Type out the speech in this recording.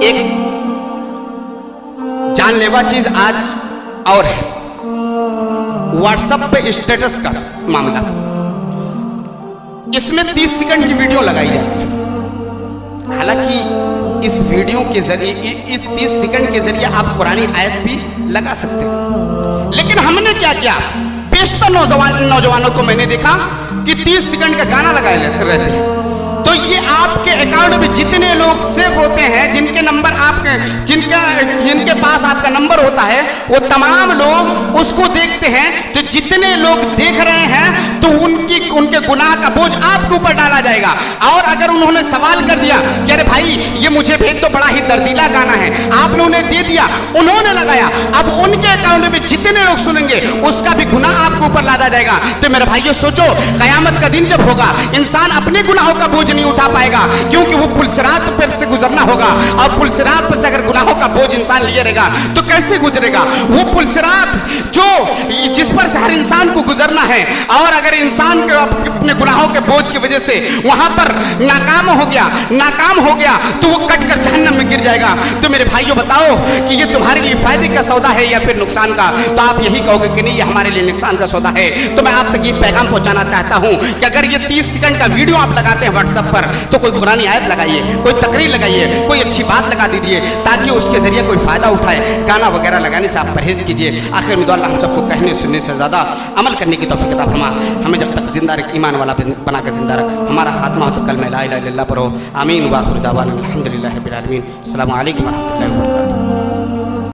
एक जानलेवा चीज आज और है, व्हाट्सएप पे स्टेटस का मामला। इसमें 30 सेकंड की वीडियो लगाई जाती है। हालांकि इस वीडियो के जरिए, इस 30 सेकंड के जरिए आप पुरानी आयत भी लगा सकते हैं, लेकिन हमने क्या किया, बेशतर नौजवानों को मैंने देखा कि 30 सेकंड का गाना लगाए रहते हैं। तो ये आपके अकाउंट में जितने लोग सेव होते हैं, जिनके नंबर आपके जिनके पास आपका नंबर होता है, वो तमाम लोग उसको देखते हैं। तो जितने लोग देख रहे हैं तो उनके गुनाह का बोझ आपके ऊपर डाला जाएगा। और अगर उन्होंने सवाल कर दिया कि अरे भाई ये मुझे भेज दो, बड़ा ही दर्दीला गाना है, आपने उन्हें दे दिया, उन्होंने लगाया, अब उनके अकाउंट में जितने लोग सुनेंगे उसका भी गुनाह आपके ऊपर लादा जाएगा। तो मेरे भाइयों सोचो, कयामत का दिन जब होगा, इंसान अपने गुनाहों का बोझ नहीं उठा पाएगा, क्योंकि वो पुलसिरात पर से गुजरना होगा। और पुलसिरात पर से अगर गुनाहों का बोझ इंसान लिए रहेगा तो कैसे गुजरेगा? वो पुलसिरात जो जिस पर से हर इंसान को गुजरना है, और अगर इंसान के अपने गुनाहों के बोझ की वजह से वहां पर नाकाम हो गया तो वो कट कर जहन्नम में गिर जाएगा। तो मेरे भाइयों बताओ कि ये तुम्हारे लिए फायदे का सौदा है या फिर नुकसान का? तो आप यही कहोगे कि नहीं, ये हमारे लिए नुकसान का सौदा है। तो मैं आप तक ये पैगाम पहुंचाना चाहता हूं कि अगर ये 30 सेकंड का वीडियो आप लगाते हैं व्हाट्सएप पर, तो कोई कुरानी आयत लगाइए, कोई तकरीर लगाइए, कोई अच्छी बात लगा दीजिए, ताकि उसके जरिए कोई फायदा उठाए। गाना वगैरह लगाने से आप परहेज कीजिए। आखिर में दुआ अल्लाह हम सबको कहने सुनने से ज़्यादा अमल करने की तौफीक अता फरमा। हमें जब तक जिंदा रख, ईमान वाला बना कर जिंदा रख। हमारा खात्मा हो तो कल में ला इलाहा इल्लल्लाह पर हो। आमीन। व आखिर दावाना अल्हम्दुलिल्लाहि रब्बिल आलमीन। अस्सलामु अलैकुम व रहमतुल्लाहि व बरकातुहू।